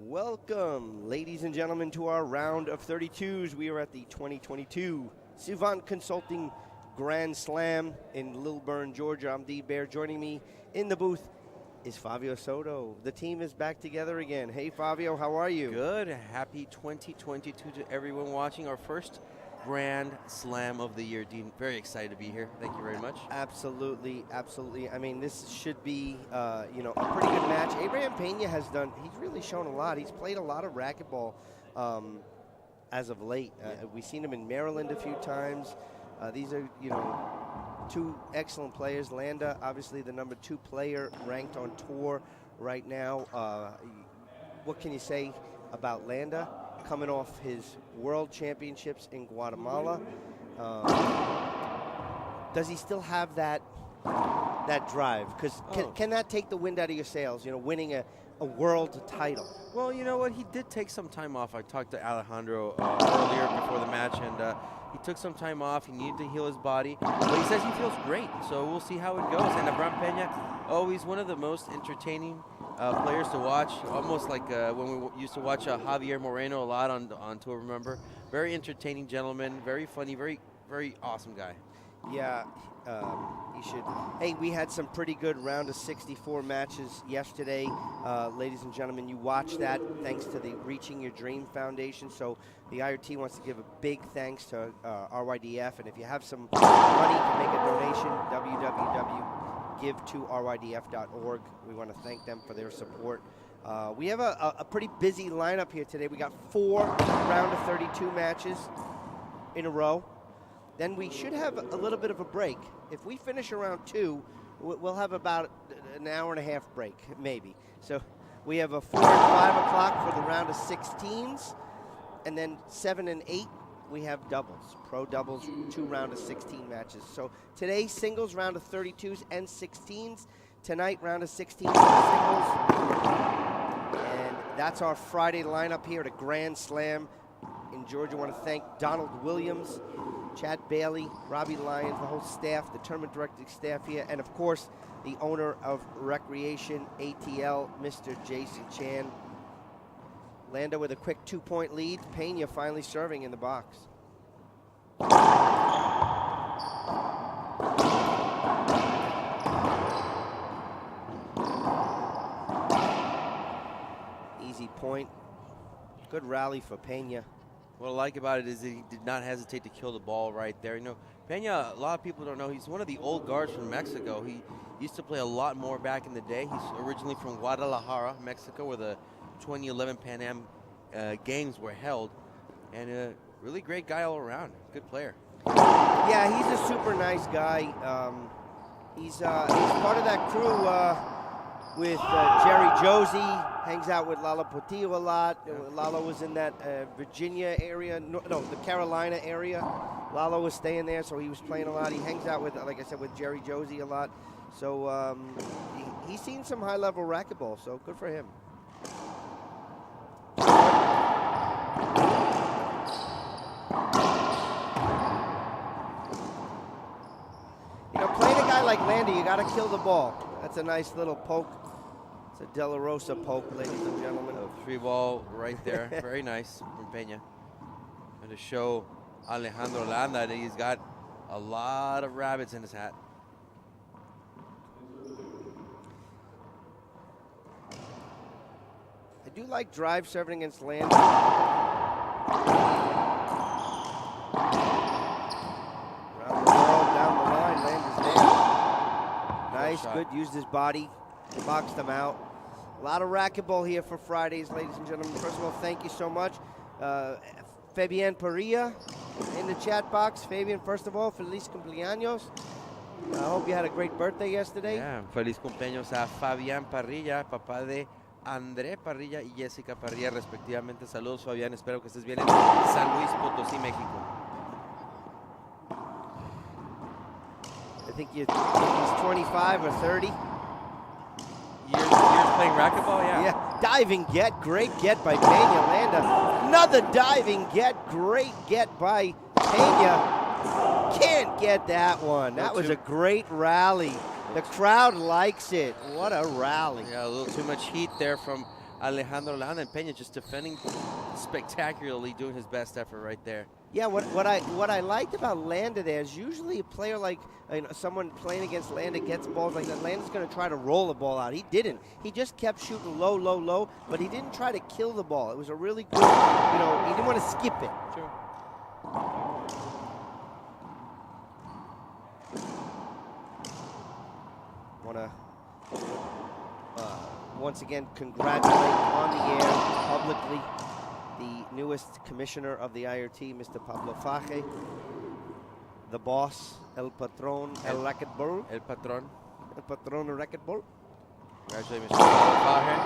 Welcome, ladies and gentlemen, to our round of 32s. We are at the 2022 Suivant Consulting Grand Slam in Lilburn, Georgia. I'm D. Bear. Joining me in the booth is Fabio Soto. The team is back together again. Hey, Fabio, how are you? Good. Happy 2022 to everyone watching. Our first Grand Slam of the year, Dean. Very excited to be here. Thank you very much. Absolutely, absolutely. I mean, this should be, a pretty good match. Abraham Pena he's really shown a lot. He's played a lot of racquetball as of late. We've seen him in Maryland a few times. These are, two excellent players. Landa, obviously the number 2 player ranked on tour right now. What can you say about Landa? Coming off his world championships in Guatemala. Does he still have that drive? Because can that take the wind out of your sails, winning a world title? Well, you know what? He did take some time off. I talked to Alejandro earlier before the match, and he took some time off. He needed to heal his body. But he says he feels great, so we'll see how it goes. And Abraham Pena, always one of the most entertaining players to watch, almost like when we used to watch Javier Moreno a lot on tour, remember? Very entertaining gentleman, very funny, very, very awesome guy. Yeah, he should. Hey, we had some pretty good round of 64 matches yesterday. Ladies and gentlemen, you watched that thanks to the Reaching Your Dream Foundation. So the IRT wants to give a big thanks to RYDF. And if you have some money to make a donation, www.give2rydf.org. We want to thank them for their support. We have a pretty busy lineup here today. We got 4 round of 32 matches in a row. Then we should have a little bit of a break. If we finish around 2, we'll have about an hour and a half break, maybe. So we have a 4 and 5 o'clock for the round of 16s, and then 7 and 8, we have doubles, pro doubles, 2 round of 16 matches. So today, singles, round of 32s and 16s. Tonight, round of 16s and singles. And that's our Friday lineup here at a Grand Slam in Georgia. I want to thank Donald Williams, Chad Bailey, Robbie Lyons, the whole staff, the tournament directing staff here, and of course, the owner of Recreation ATL, Mr. Jason Chan. Landa with a quick 2-point lead. Pena finally serving in the box. Easy point. Good rally for Pena. What I like about it is that he did not hesitate to kill the ball right there. Pena, a lot of people don't know, he's one of the old guards from Mexico. He used to play a lot more back in the day. He's originally from Guadalajara, Mexico, where the 2011 Pan Am games were held. And a really great guy all around. Good player. Yeah, he's a super nice guy. He's part of that crew with Jerry Josie. Hangs out with Lalo Portillo a lot. Lalo was in that Virginia area, no, the Carolina area. Lalo was staying there, so he was playing a lot. He hangs out with, like I said, with Jerry Josie a lot. So he's seen some high-level racquetball, so good for him. Playing a guy like Landa, you got to kill the ball. That's a nice little poke. It's a De La Rosa poke, ladies and gentlemen. A 3-ball right there. Very nice from Pena. And to show Alejandro Landa that he's got a lot of rabbits in his hat. I do like drive serving against Landa. Around the ball, down the line, Landa's there. Nice, good, used his body, boxed them out. A lot of racquetball here for Fridays, ladies and gentlemen. First of all, thank you so much. Fabian Parilla in the chat box. Fabian, first of all, feliz cumpleaños. I hope you had a great birthday yesterday. Yeah, feliz cumpleaños a Fabián Parrilla, papá de André Parrilla y Jessica Parrilla, respectivamente. Saludos, Fabián. Espero que estés bien en San Luis Potosí, México. I think he's 25 or 30. Years playing racquetball, yeah. Yeah, diving get, great get by Pena. Landa, another diving get, great get by Pena. Can't get that one. That was a great rally. The crowd likes it. What a rally. Yeah, a little too much heat there from Alejandro Landa, and Pena just defending spectacularly, doing his best effort right there. Yeah, what I liked about Landa there is usually a player like someone playing against Landa gets balls like that. Landa's going to try to roll the ball out. He didn't. He just kept shooting low, low, low, but he didn't try to kill the ball. It was a really good, he didn't want to skip it. Sure. Want to once again congratulate on the air publicly the newest commissioner of the IRT, Mr. Pablo Faje, the boss, El Patron, El Racquetball. El Patron. El Patron, El Racquetball. Congratulations, Mr. Pablo Faje.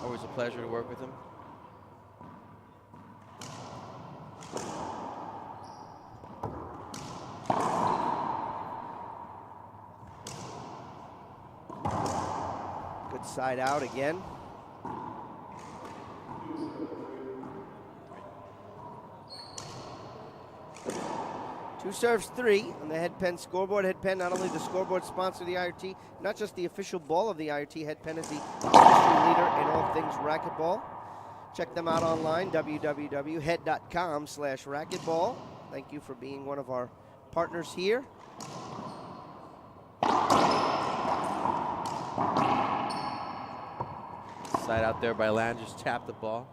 Always a pleasure to work with him. Good side out again. Two serves, three on the HeadPen scoreboard. HeadPen, not only the scoreboard sponsor of the IRT, not just the official ball of the IRT, HeadPen is the industry leader in all things racquetball. Check them out online, www.head.com/racquetball. Thank you for being one of our partners here. Side out there by Land, just tapped the ball.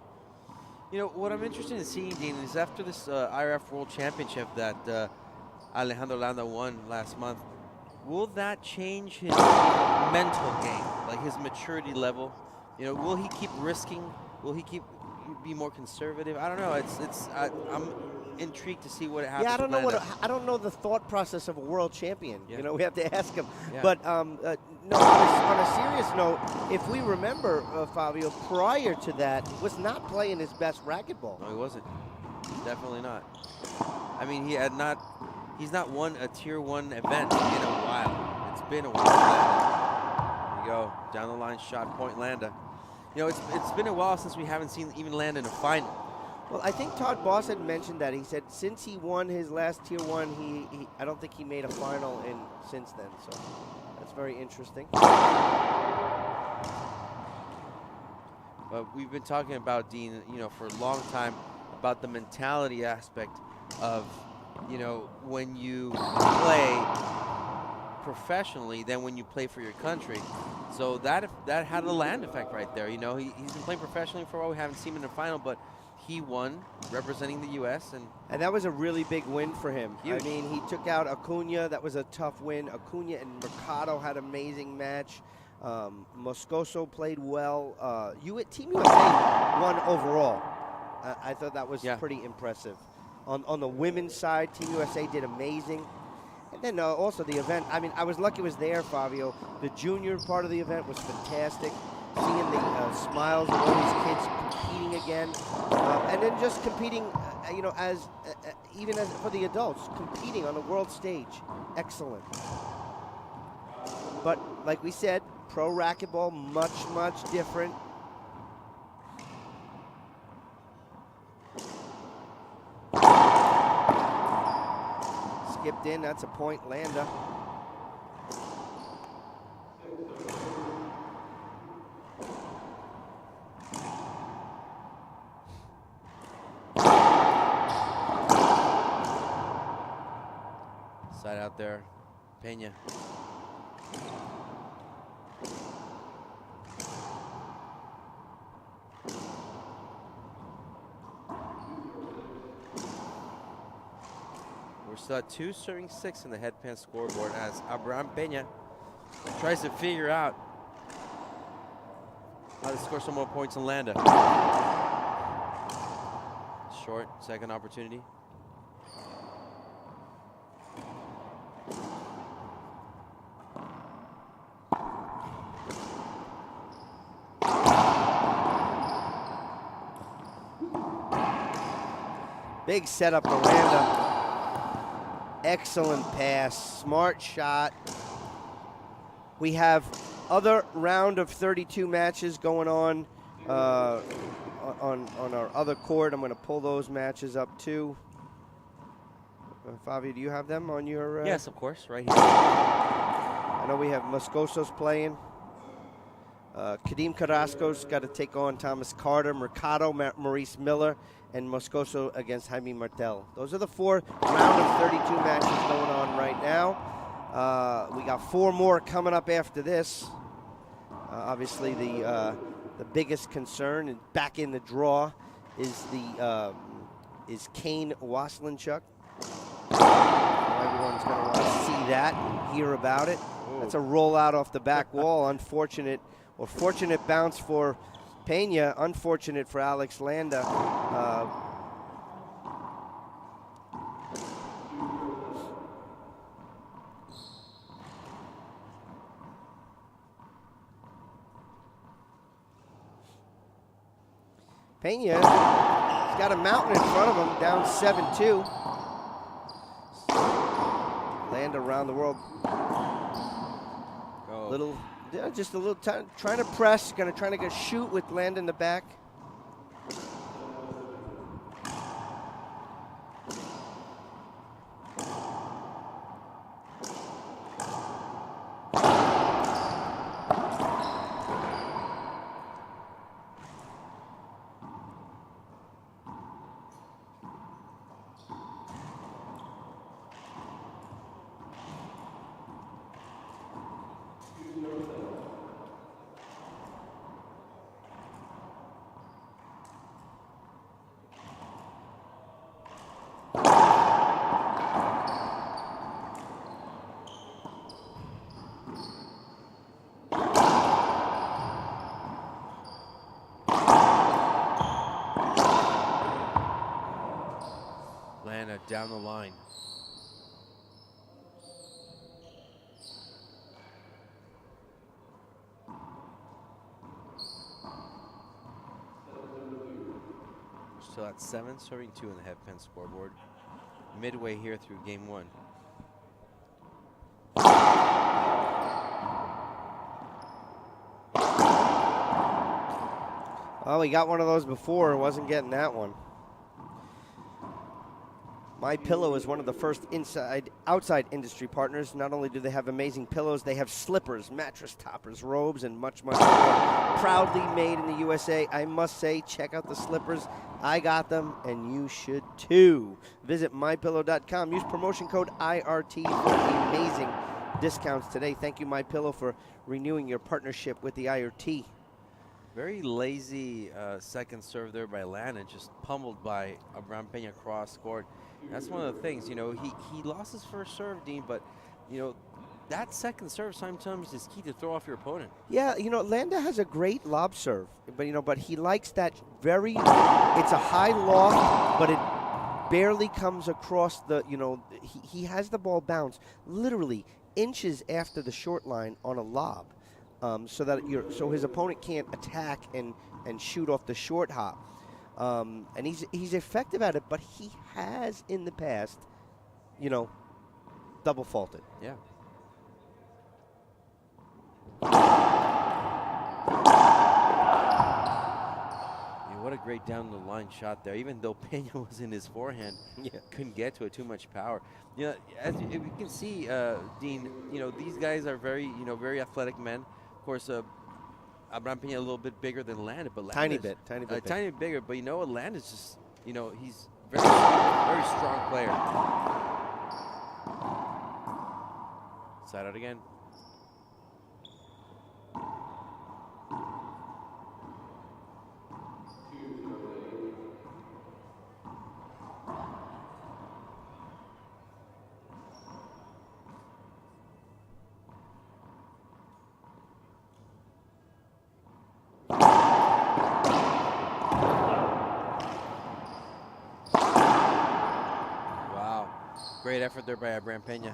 You know, what I'm interested in seeing, Dean, is after this IRF World Championship that Alejandro Landa won last month, will that change his mental game, like his maturity level? You know, will he keep risking? Will he be more conservative? I don't know. I'm intrigued to see what happens. Yeah, I don't know the thought process of a world champion. Yeah. You know, we have to ask him. Yeah. But no, on a serious note, if we remember, Fabio, prior to that, was not playing his best racquetball. No, he wasn't. Definitely not. I mean, he's not won a tier 1 event in a while. It's been a while. There you go, down the line shot, point Landa. You know, it's been a while since we haven't seen even Landa in a final. Well, I think Todd Boss had mentioned that. He said since he won his last tier 1, I don't think he made a final since then. So that's very interesting. But we've been talking about, Dean, you know, for a long time about the mentality aspect of, you know, when you play professionally than when you play for your country. So that had a Land effect right there. You know, he's been playing professionally for a while. We haven't seen him in a final, but he won representing the U.S. And that was a really big win for him. Huge. I mean, he took out Acuna. That was a tough win. Acuna and Mercado had an amazing match. Moscoso played well. Team USA won overall. I thought that was pretty impressive. On the women's side, Team USA did amazing. And then also the event, I mean, I was lucky it was there, Fabio. The junior part of the event was fantastic. Seeing the smiles of all these kids competing again. And then just competing, even as for the adults, competing on the world stage. Excellent. But like we said, pro racquetball, much, much different. Skipped in, that's a point, Landa. Side out there, Pena. We're still at 2 serving 6 in the HeadPen scoreboard as Abraham Pena tries to figure out how to score some more points in Landa. Short, second opportunity. Big setup for Landa. Excellent pass, smart shot. We have other round of 32 matches going on our other court. I'm going to pull those matches up too. Fabio, do you have them on your? Yes, of course, right here. I know we have Moscoso's playing. Kadeem Carrasco's got to take on Thomas Carter, Mercado, Maurice Miller, and Moscoso against Jaime Martel. Those are the 4 round of 32 matches going on right now. We got 4 more coming up after this. Obviously, the biggest concern and back in the draw is is Kane Waslinchuk. Everyone's going to want to see that and hear about it. Ooh. That's a rollout off the back wall. Unfortunate, or fortunate bounce for Pena. Unfortunate for Alex Landa. Pena, he's got a mountain in front of him, down 7-2. Land around the world. Oh. Just a little time, trying to press, trying to shoot with Land in the back. Landa down the line. Still at 7, serving 2 in the head pen scoreboard. Midway here through game 1. Oh, he got one of those before. Wasn't getting that one. My Pillow is one of the first outside industry partners. Not only do they have amazing pillows, they have slippers, mattress toppers, robes, and much, much more. Proudly made in the USA. I must say, check out the slippers. I got them, and you should too. Visit mypillow.com. Use promotion code IRT for amazing discounts today. Thank you, My Pillow, for renewing your partnership with the IRT. Very lazy second serve there by Landa, just pummeled by Abraham Pena cross court. That's one of the things, you know, he lost his first serve, Dean, but, you know, that second serve sometimes is key to throw off your opponent. Yeah, you know, Landa has a great lob serve, but he likes that it's a high loft, but it barely comes across the, he has the ball bounce literally inches after the short line on a lob. So his opponent can't attack and shoot off the short hop. And he's effective at it, but he has in the past, double faulted. Yeah. What a great down the line shot there. Even though Pena was in his forehand, couldn't get to it. Too much power. As you can see, Dean, these guys are very athletic men. Of course, Abraham Pena a little bit bigger than Landa, but tiny bit bigger. But Landa's just, he's very strong player. Side out again. Great effort there by Abraham Pena.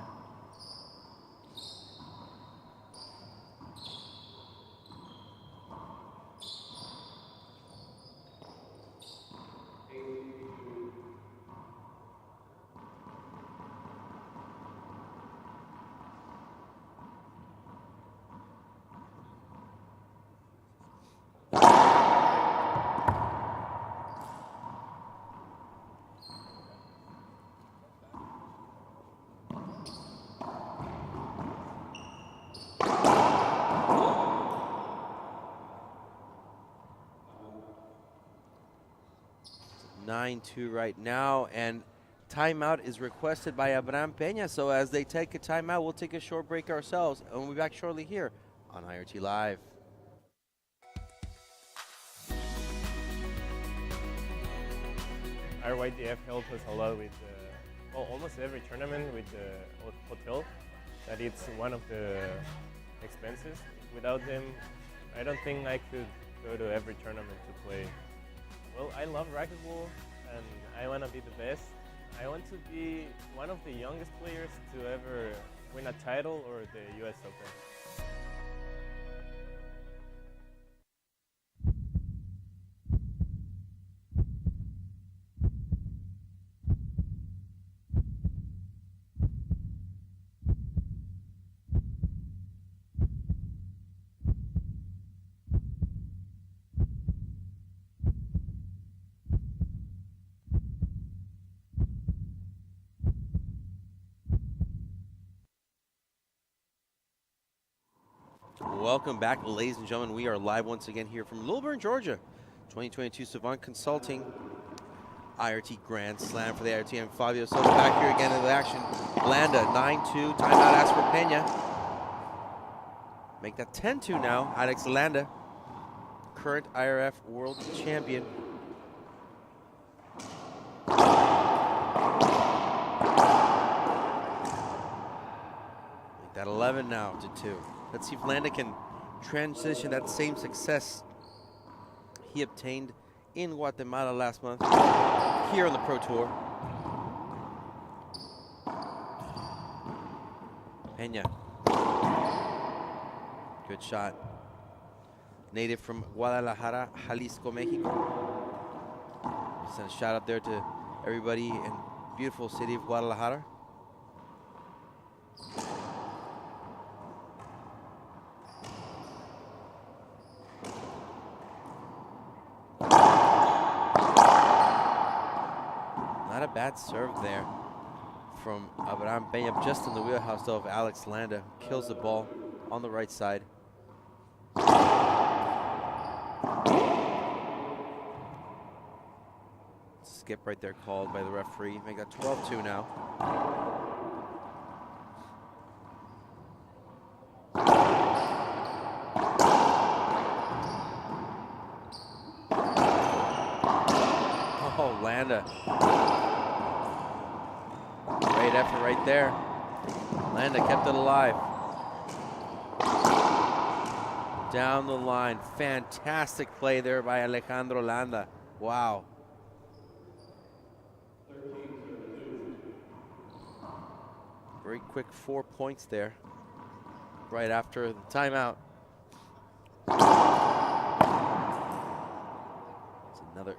9-2 right now, and timeout is requested by Abraham Pena. So as they take a timeout, we'll take a short break ourselves, and we'll be back shortly here on IRT Live. Our YDF helped us a lot with almost every tournament with the hotel. That it's one of the expenses. Without them, I don't think I could go to every tournament to play. Well, I love racquetball and I want to be the best. I want to be one of the youngest players to ever win a title or the US Open. Welcome back, ladies and gentlemen. We are live once again here from Lilburn, Georgia. 2022 Suivant Consulting IRT Grand Slam for the IRT. I'm Fabio Soto back here again in the action. Landa, 9-2. Timeout asked for Pena. Make that 10-2 now. Alex Landa, current IRF world champion. Make that 11 now to 2. Let's see if Landa can transition that same success he obtained in Guatemala last month here on the Pro Tour. Pena. Good shot. Native from Guadalajara, Jalisco, Mexico. Send a shout out there to everybody in beautiful city of Guadalajara. Not a bad serve there from Abraham Pena, just in the wheelhouse though of Alex Landa. Kills the ball on the right side. Skip right there called by the referee. Make that 12-2 now. Oh, Landa. Great effort right there. Landa kept it alive. Down the line. Fantastic play there by Alejandro Landa. Wow. Very quick 4 points there right after the timeout. It's another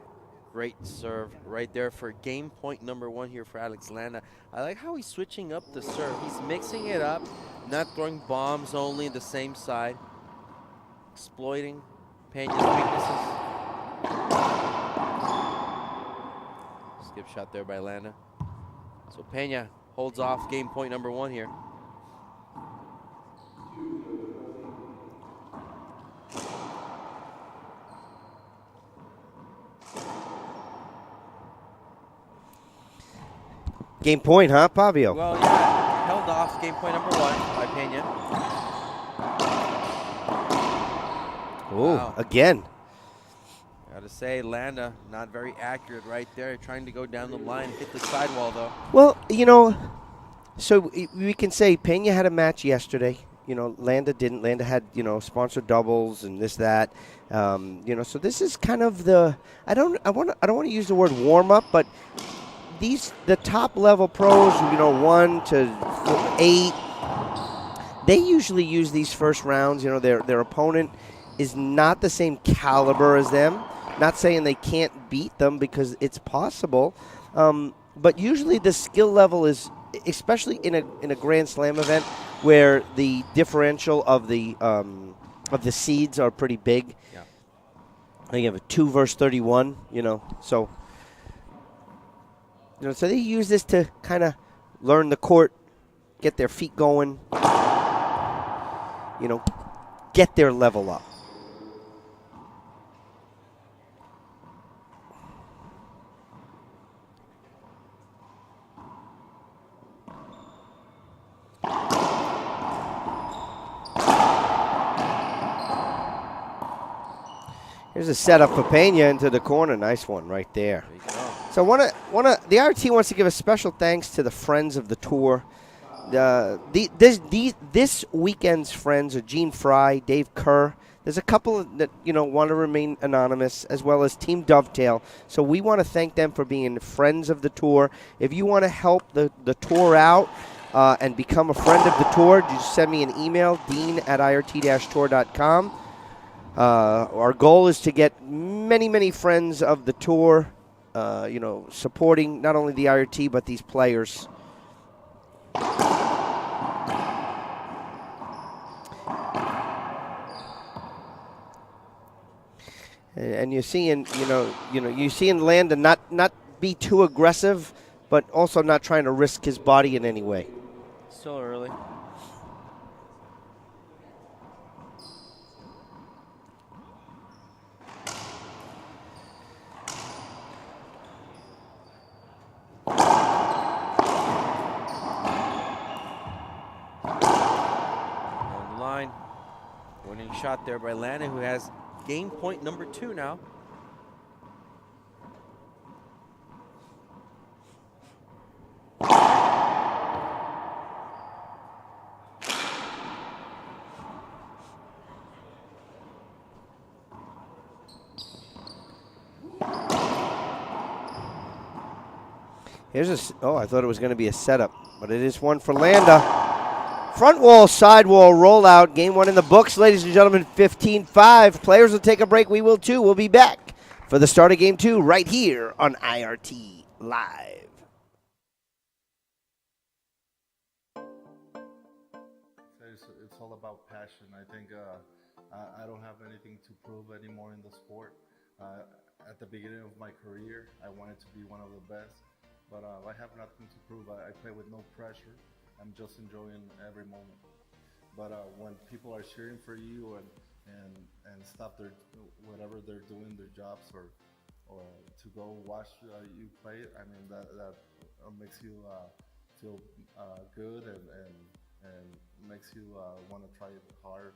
great serve right there for game point number 1 here for Alex Landa. I like how he's switching up the serve. He's mixing it up, not throwing bombs only the same side, exploiting Pena's weaknesses. Skip shot there by Landa. So Pena holds off game point number 1 here. Game point, huh, Pavio? Well, yeah, held off game point number 1 by Pena. Oh, Wow. again. Gotta say, Landa not very accurate right there, trying to go down the line, hit the sidewall though. Well, you know, so we can say Pena had a match yesterday. You know, Landa didn't. Landa had, you know, sponsored doubles and this, that. You know, so this is kind of the. I don't want to use the word warm up, but the top level pros, you know, 1 to 8, they usually use these first rounds. You know, their opponent is not the same caliber as them. Not saying they can't beat them, because it's possible, but usually the skill level is, especially in a Grand Slam event where the differential of the seeds are pretty big. Yeah. I think you have a 2 versus 31. You know, so they use this to kind of learn the court, get their feet going. You know, get their level up. Here's a setup for Pena into the corner. Nice one right there. There you go. So the IRT wants to give a special thanks to the friends of the tour. This weekend's friends are Gene Fry, Dave Kerr. There's a couple that want to remain anonymous, as well as Team Dovetail. So we want to thank them for being friends of the tour. If you want to help the tour out and become a friend of the tour, just send me an email, dean@irt-tour.com. Our goal is to get many friends of the tour, supporting not only the IRT but these players. And you're seeing, you're seeing Landa not be too aggressive, but also not trying to risk his body in any way. Still early. On the line. Winning shot there by Landa, who has game point number 2 now. I thought it was going to be a setup, but it is one for Landa. Front wall, side wall, rollout. Game 1 in the books, ladies and gentlemen, 15-5. Players will take a break. We will too. We'll be back for the start of Game 2 right here on IRT Live. It's all about passion. I think I don't have anything to prove anymore in the sport. At the beginning of my career, I wanted to be one of the best, but I have nothing to prove. I play with no pressure. I'm just enjoying every moment. But when people are cheering for you and stop whatever they're doing, their jobs, or to go watch you play, I mean that makes you feel good and makes you want to try hard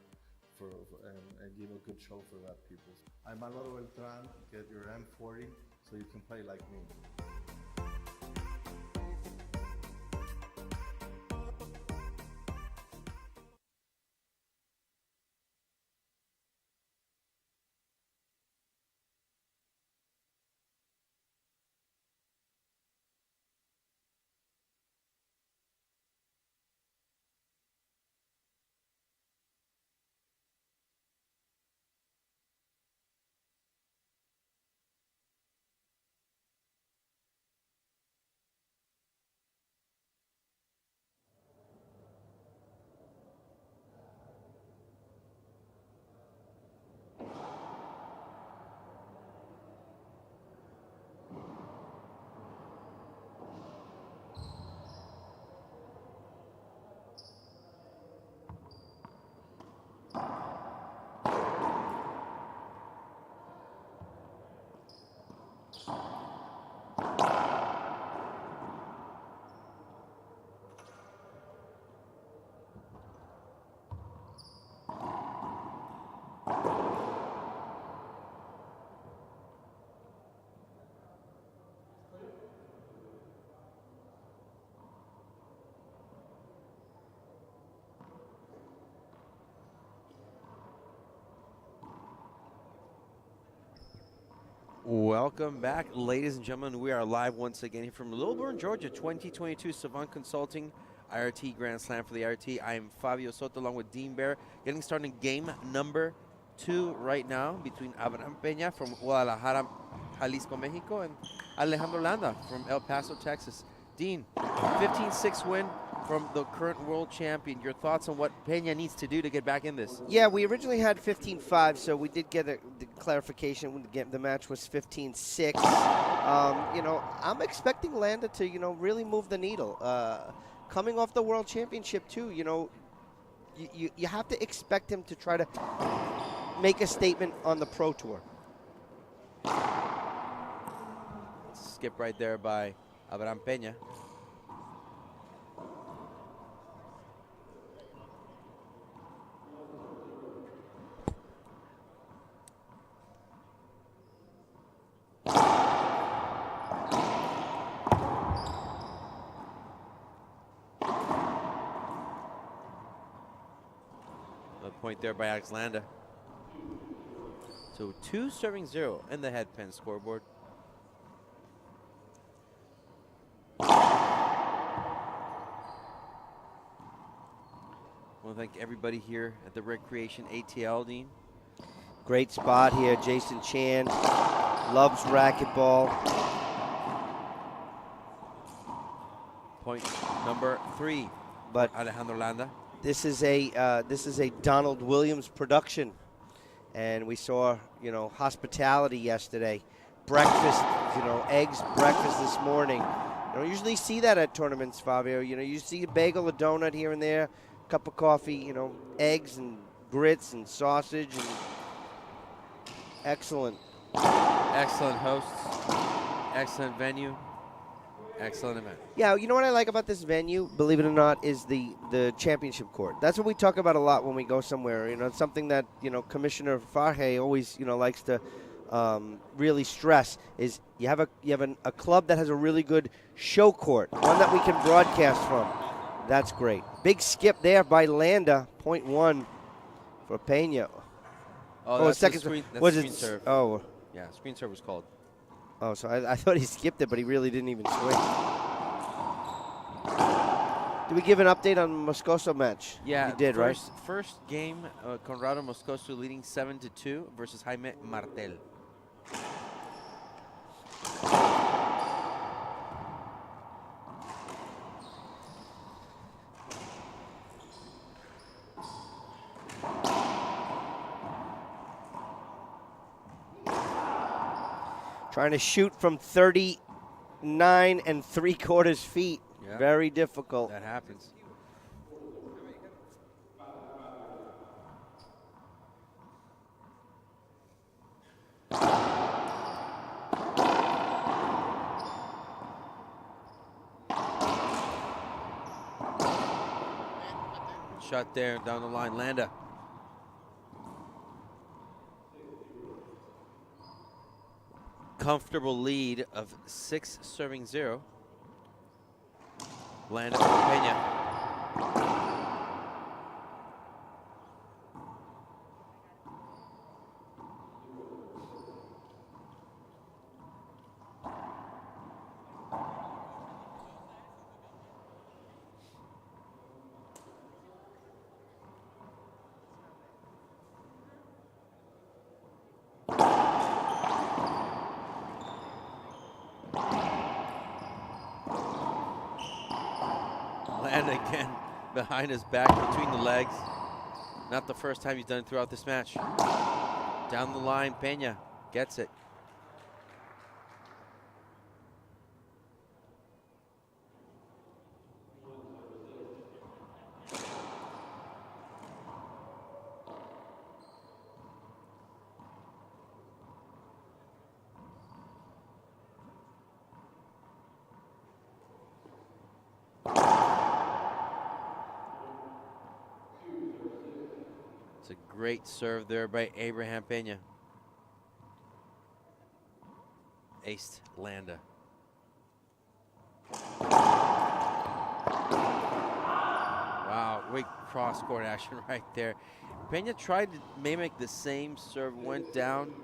and give a good show for that people. I'm Alejandro Beltran. Get your M40 so you can play like me. Welcome back, ladies and gentlemen. We are live once again here from Lilburn, Georgia, 2022 Suivant Consulting IRT Grand Slam for the IRT. I am Fabio Soto along with Dean Bear, getting started in game number 2 right now between Abraham Pena from Guadalajara, Jalisco, Mexico, and Alejandro Landa from El Paso, Texas. Dean, 15-6 win from the current world champion. Your thoughts on what Pena needs to do to get back in this? Yeah, we originally had 15-5, so we did get the clarification. The match was 15-6. I'm expecting Landa to, really move the needle. Coming off the world championship, too, you have to expect him to try to make a statement on the Pro Tour. Skip right there by Abraham Pena. point there by Alex Landa. So 2 serving 0 in the head Penn scoreboard. I want to thank everybody here at the Recreation ATL, Dean. Great spot here. Jason Chan loves racquetball. Point number 3, But Alejandro Landa. this is a Donald Williams production, and we saw hospitality yesterday, breakfast, eggs breakfast this morning. You don't usually see that at tournaments, Fabio. You see a bagel, a donut here and there, cup of coffee, eggs and grits and sausage, and excellent. Excellent hosts, excellent venue, excellent event. Yeah, you know what I like about this venue, believe it or not, is the championship court. That's what we talk about a lot when we go somewhere. It's something that, Commissioner Farhe always, likes to really stress is you have a club that has a really good show court, one that we can broadcast from. That's great. Big skip there by Landa, point 1 for Pena. Oh, that's second the screen, that's was screen it? serve. Oh, Yeah, screen serve was called. oh, so I thought he skipped it, but he really didn't even swing. Did we give an update on Moscoso match? Yeah, you did, right? First game, Conrado Moscoso leading 7-2 versus Jaime Martel. Trying to shoot from 39 3/4 feet. Yeah. Very difficult. That happens. Shot there down the line, Landa. Comfortable lead of 6 serving 0. Landa for Pena. Landa again behind his back, between the legs. Not the first time he's done it throughout this match. Down the line, Pena gets it. It's a great serve there by Abraham Pena. Aced Landa. Wow, great cross-court action right there. Pena tried to mimic the same serve, went down.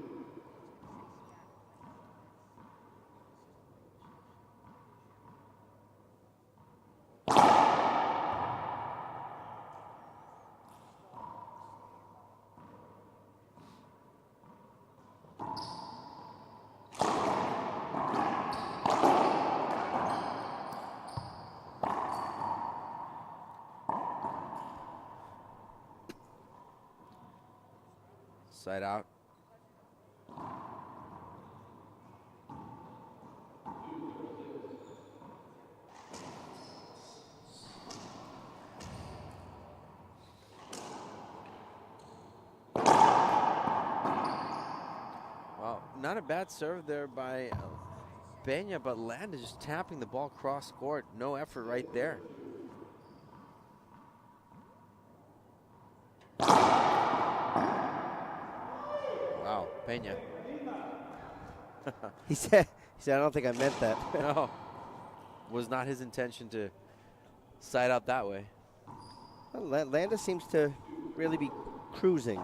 Side out. Wow, not a bad serve there by Pena, but Landa just tapping the ball cross court. No effort right there. Wow, Pena. He said, I don't think I meant that. No, was not his intention to side out that way. Well, Landa seems to really be cruising.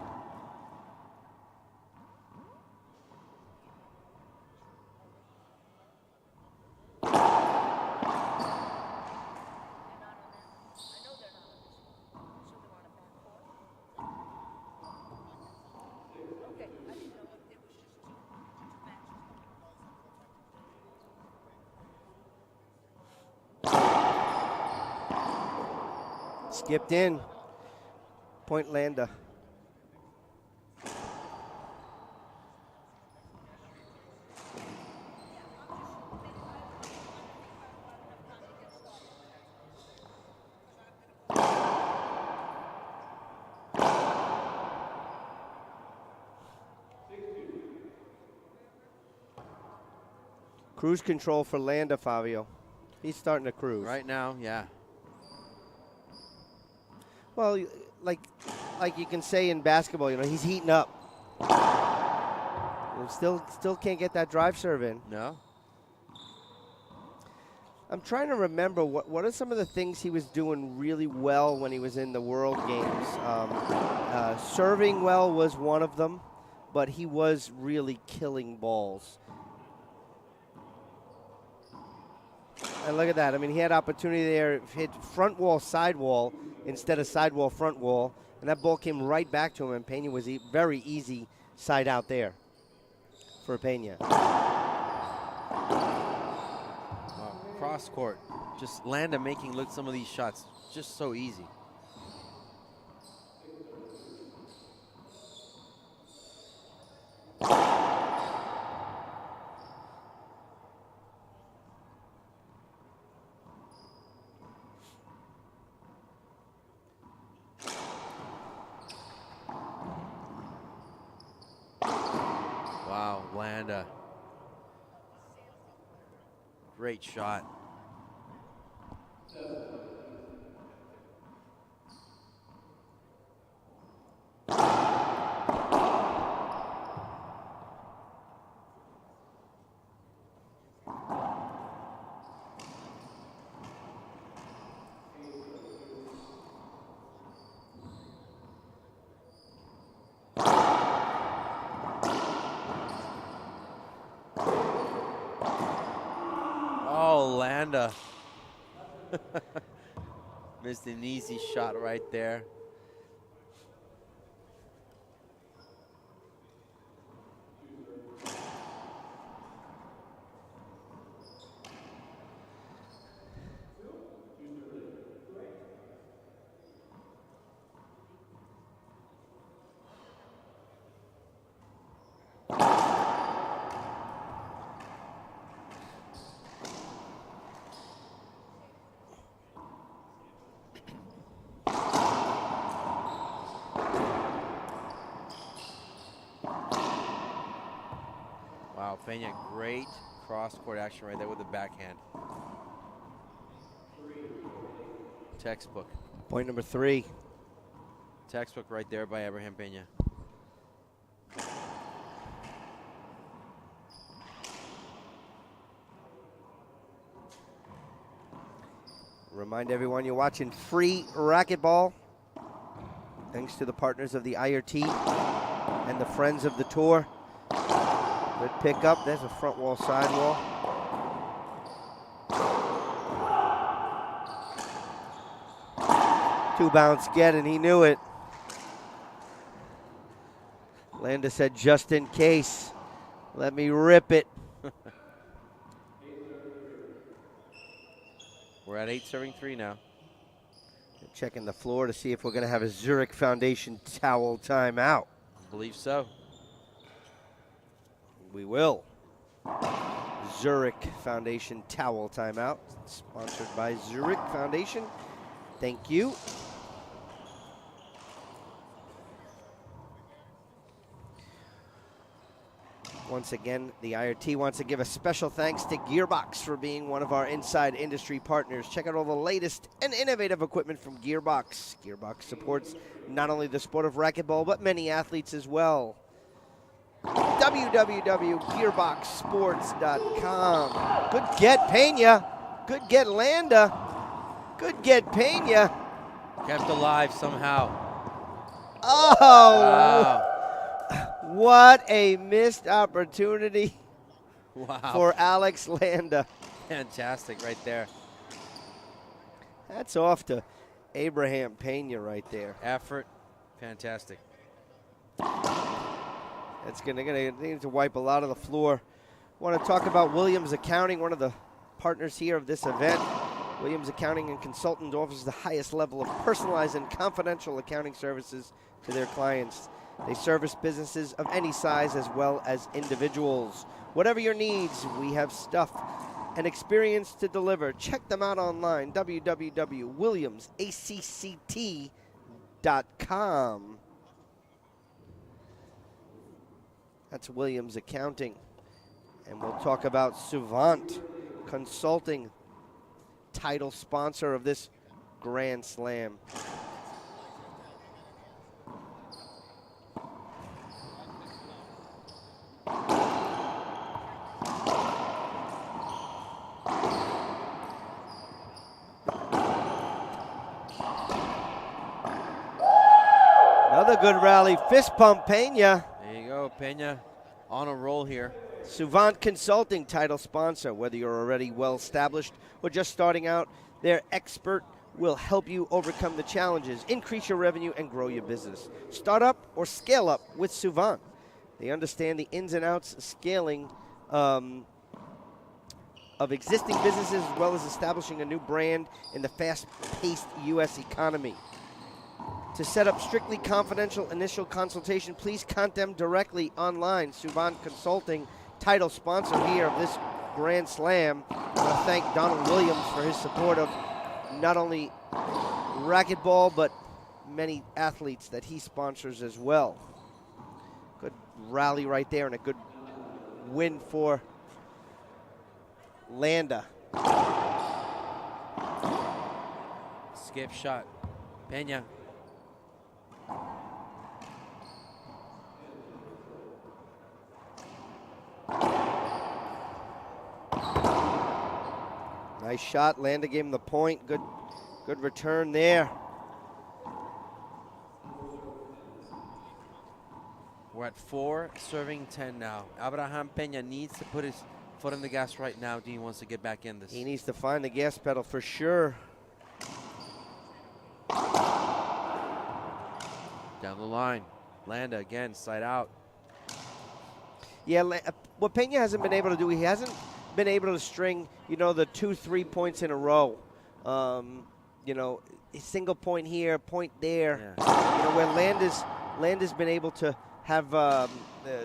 Skipped in. Point Landa. Cruise control for Landa, Fabio. He's starting to cruise. Right now, yeah. Well, like you can say in basketball, you know, he's heating up. Still can't get that drive serve in. No. I'm trying to remember what are some of the things he was doing really well when he was in the World Games. Serving well was one of them, but he was really killing balls. And look at that. I mean, he had opportunity there. Hit front wall, side wall instead of side wall, front wall. And that ball came right back to him, and Pena was very easy side out there for Pena. Cross court. Just Landa making look some of these shots just so easy. Wow, Landa. Great shot. Oh, Landa. Missed an easy shot right there. Wow, Pena, great cross-court action right there with the backhand. Textbook. Point number 3. Textbook right there by Abraham Pena. Remind everyone you're watching free racquetball. Thanks to the partners of the IRT and the friends of the tour. Good pickup. There's a front wall, side wall. Two bounce get, and he knew it. Landa said, just in case, let me rip it. We're at 8-3 now. Checking the floor to see if we're going to have a Zurich Foundation towel timeout. I believe so. We will. Zurich Foundation towel timeout, sponsored by Zurich Foundation. Thank you. Once again, the IRT wants to give a special thanks to Gearbox for being one of our inside industry partners. Check out all the latest and innovative equipment from Gearbox. Gearbox supports not only the sport of racquetball, but many athletes as well. www.gearboxsports.com. Good get, Pena. Good get, Landa. Good get, Pena. Kept alive somehow. Oh! Wow. What a missed opportunity Wow. for Alex Landa. Fantastic right there. That's off to Abraham Pena right there. Effort. Fantastic. That's gonna need to wipe a lot of the floor. Want to talk about Williams Accounting, one of the partners here of this event. Williams Accounting and Consultant offers the highest level of personalized and confidential accounting services to their clients. They service businesses of any size as well as individuals. Whatever your needs, we have stuff and experience to deliver. Check them out online, www.williamsacct.com. That's Williams Accounting. And we'll talk about Suivant Consulting, title sponsor of this Grand Slam. Another good rally, fist pump Pena. There you go, Pena on a roll here. Suivant Consulting, title sponsor. Whether you're already well established or just starting out, their expert will help you overcome the challenges, increase your revenue, and grow your business. Start up or scale up with Suivant. They understand the ins and outs of scaling of existing businesses as well as establishing a new brand in the fast-paced U.S. economy. To set up strictly confidential initial consultation, please contact them directly online. Suivant Consulting, title sponsor here of this Grand Slam. I want to thank Donald Williams for his support of not only racquetball, but many athletes that he sponsors as well. Good rally right there and a good win for Landa. Skip shot. Pena. Nice shot. Landa gave him the point. Good return there. We're at 4, serving 10 now. Abraham Pena needs to put his foot on the gas right now. Dean wants to get back in this. He needs to find the gas pedal for sure. Down the line. Landa again, side out. Yeah, what Pena hasn't been able to do, he hasn't been able to string, the 2-3 points in a row. A single point here, point there. Yeah. Where Landa's been able to have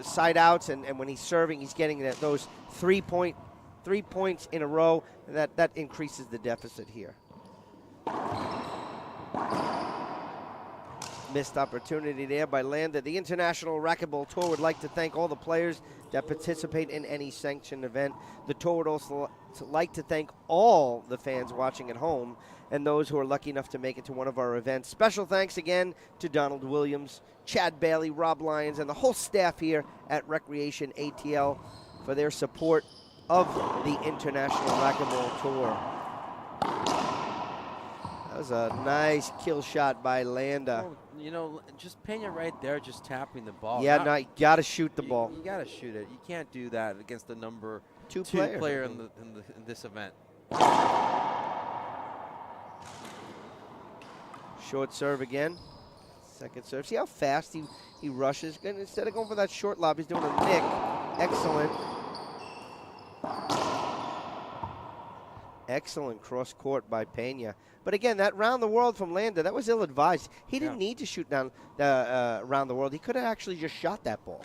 side outs, and when he's serving, he's getting those 3 points in a row. And that increases the deficit here. Missed opportunity there by Landa. The International Racquetball Tour would like to thank all the players that participate in any sanctioned event. The tour would also like to thank all the fans watching at home and those who are lucky enough to make it to one of our events. Special thanks again to Donald Williams, Chad Bailey, Rob Lyons, and the whole staff here at Recreation ATL for their support of the International Racquetball Tour. That was a nice kill shot by Landa. Oh, just Pena right there, just tapping the ball. Yeah, no, you got to shoot the ball. You got to shoot it. You can't do that against the number 2 player player in this event. Short serve again. Second serve. See how fast he rushes? And instead of going for that short lob, he's doing a nick. Excellent. Excellent cross court by Pena. But again, that round the world from Landa, that was ill-advised. He didn't need to shoot down around the world. He could have actually just shot that ball.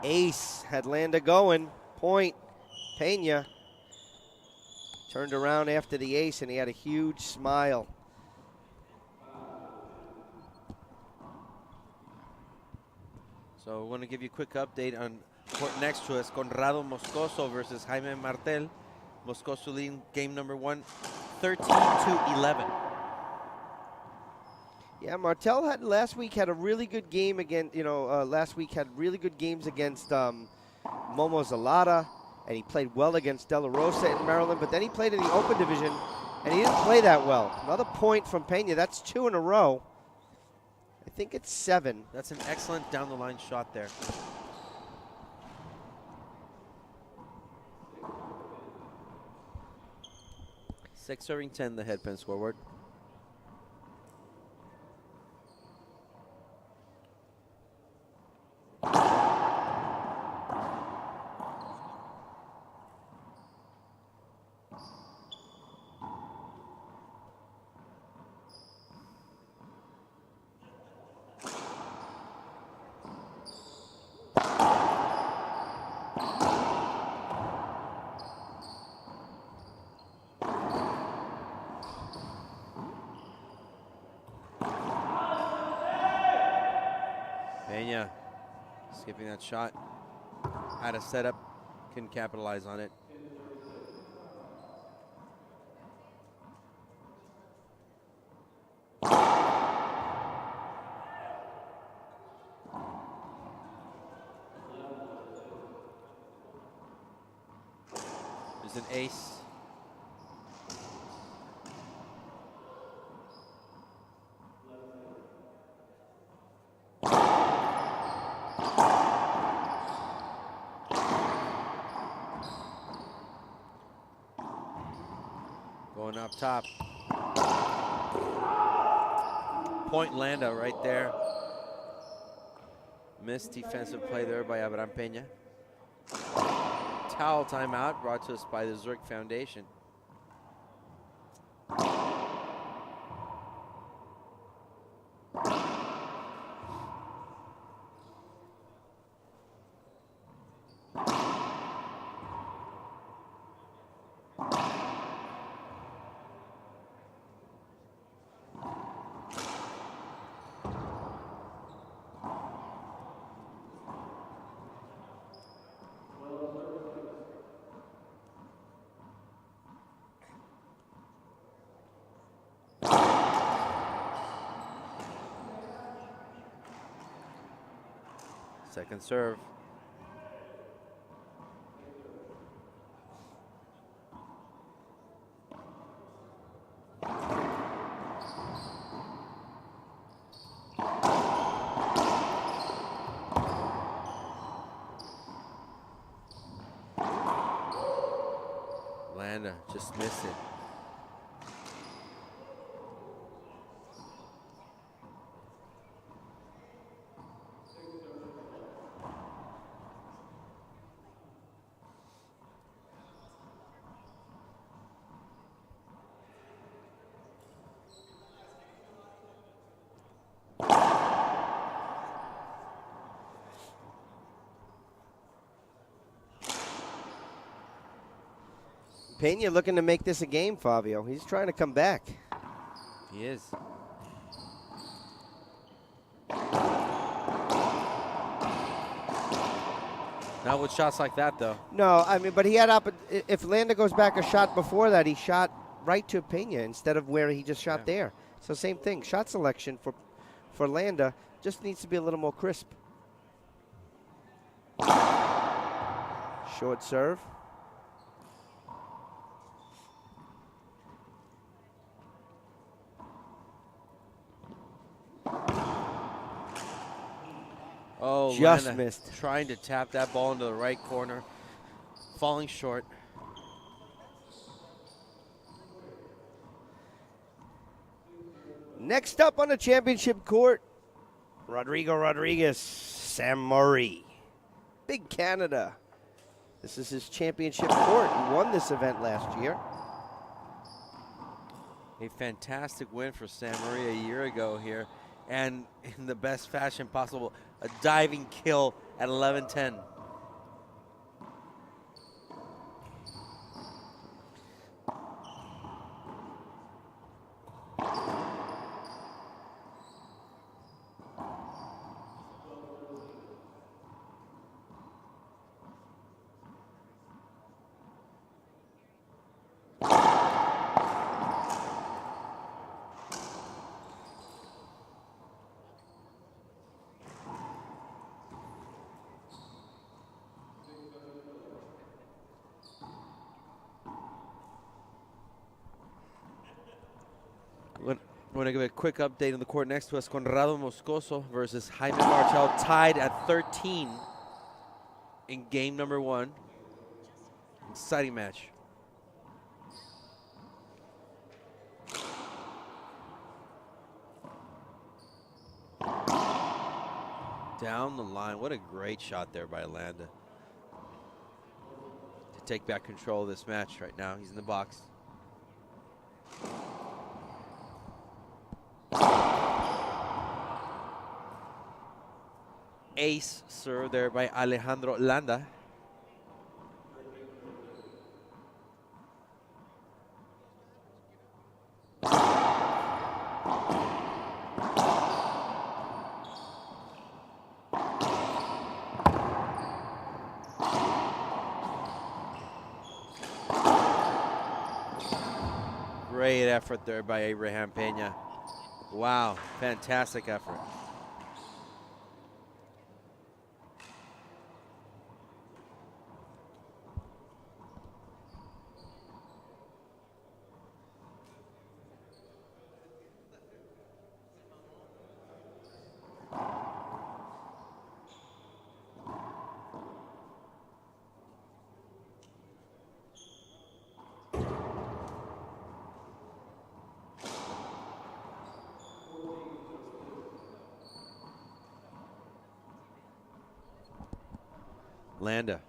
Ace had Landa going. Point. Pena turned around after the ace, and he had a huge smile. So we're going to give you a quick update on court next to us, Conrado Moscoso versus Jaime Martel. Moscoso leading game number 1, 13-11. Yeah, Martel had last week had a really good game against, last week had really good games against Momo Zalata, and he played well against De La Rosa in Maryland, but then he played in the open division, and he didn't play that well. Another point from Pena. That's 2 in a row. I think it's 7. That's an excellent down-the-line shot there. Six serving 10, the headpin scoreboard. Pena skipping that shot. Had a setup, couldn't capitalize on it. There's an ace. Going up top. Point Landa right there. Missed defensive play there by Abraham Pena. Towel timeout brought to us by the Zurich Foundation. Second serve. Landa just missed it. Pena looking to make this a game, Fabio. He's trying to come back. He is. Not with shots like that, though. No, I mean, but he had if Landa goes back a shot before that, he shot right to Pena instead of where he just shot there. So same thing. Shot selection for Landa just needs to be a little more crisp. Short serve. Oh, just Landa missed. Trying to tap that ball into the right corner. Falling short. Next up on the championship court, Rodrigo Rodriguez, Sam Murray. Big Canada. This is his championship court. He won this event last year. A fantastic win for Sam Murray a year ago here. And in the best fashion possible, a diving kill at 11-10. Want to give a quick update on the court next to us. Conrado Moscoso versus Jaime Marchal, tied at 13 in game number 1. Exciting match. Down the line. What a great shot there by Landa to take back control of this match right now. He's in the box. Ace serve there by Alejandro Landa. Great effort there by Abraham Pena. Wow, fantastic effort. Landa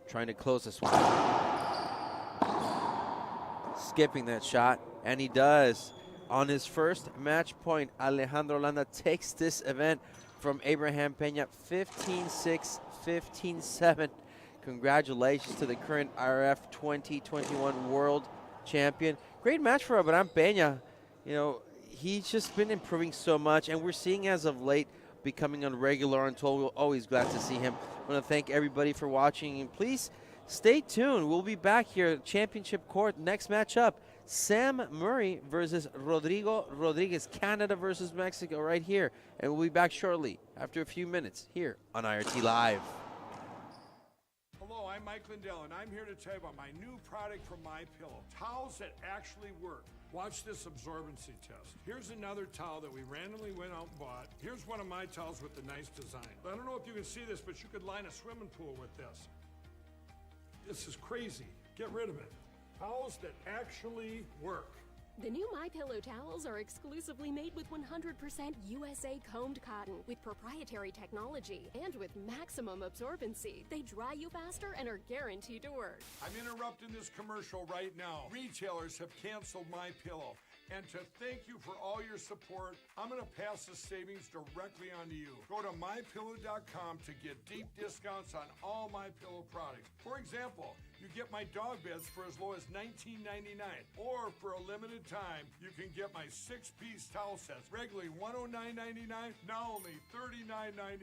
trying to close this one. Skipping that shot, and he does. On his first match point, Alejandro Landa takes this event from Abraham Pena 15-6, 15-7. Congratulations to the current IRF 2021 world champion. Great match for Abraham Pena. You know, he's just been improving so much, and we're seeing as of late becoming on regular Untold. We're always glad to see him. I want to thank everybody for watching, and please stay tuned. We'll be back here at Championship Court. Next matchup, Sam Murray versus Rodrigo Rodriguez, Canada versus Mexico, right here. And we'll be back shortly after a few minutes here on IRT Live. Hello, I'm Mike Lindell, and I'm here to tell you about my new product from MyPillow, towels that actually work. Watch this absorbency test. Here's another towel that we randomly went out and bought. Here's one of my towels with the nice design. I don't know if you can see this, but you could line a swimming pool with this. This is crazy. Get rid of it. Towels that actually work. The new MyPillow towels are exclusively made with 100% USA combed cotton with proprietary technology and with maximum absorbency. They dry you faster and are guaranteed to work. I'm interrupting this commercial right now. Retailers have canceled MyPillow. And to thank you for all your support, I'm going to pass the savings directly on to you. Go to MyPillow.com to get deep discounts on all MyPillow products. For example, you get my dog beds for as low as $19.99. Or for a limited time, you can get my 6-piece towel sets. Regularly $109.99, now only $39.99.